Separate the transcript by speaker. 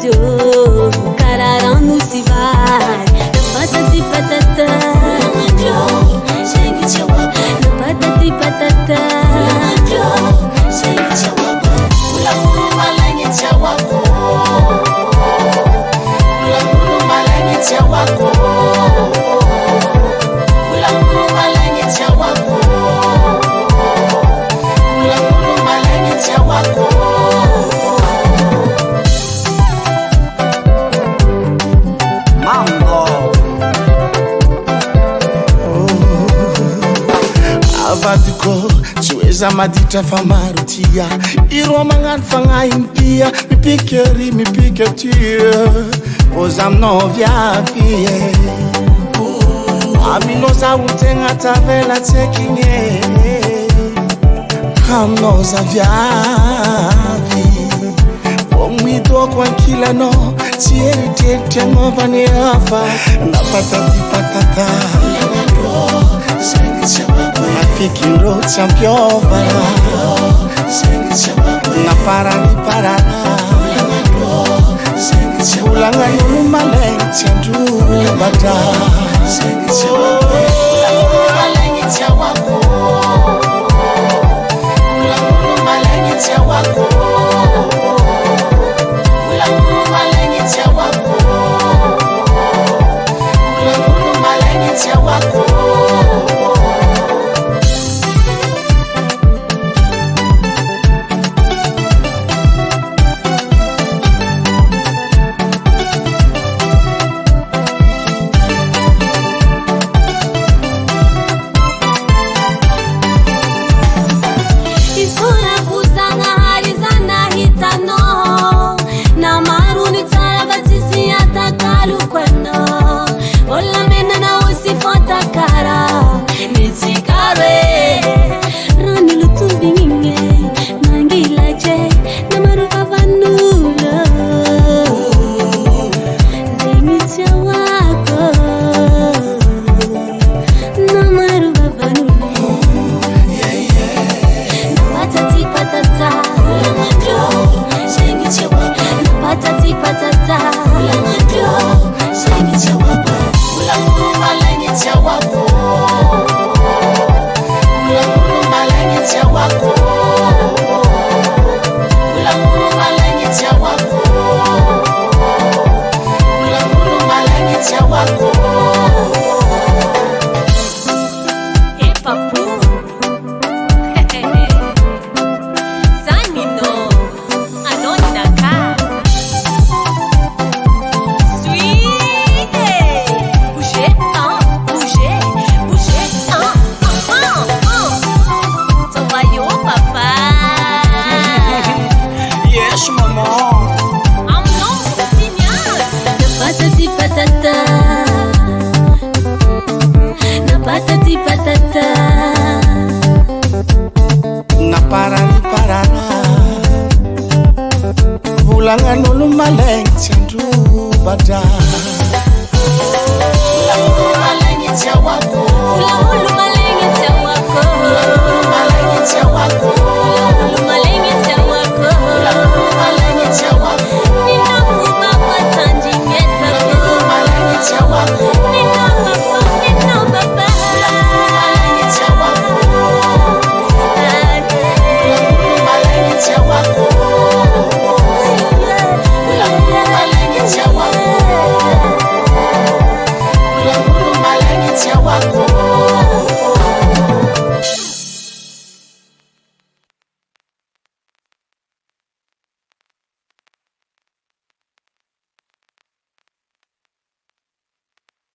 Speaker 1: sio kararanu sibai patati patata shake chawa patati patata shake chawa ula malanye chawa ula malanye chawa ula malanye chawa ula malanye chawa
Speaker 2: Avadiko sueza madita famarutia iro mangan fanga impia mipike tia ozam novia fie aminoza utenga tavela tekinye hamnoza vyavi omwito kwa kila no tieri tete novani afa na patati patata Fikiro champion para na parara ulanga yulu malenge ndu bata malenge chawako ulanga malenge chawako ulanga malenge chawako ulanga malenge chawako Ulanga nolu malenge ndu bata ulanga malenge chawako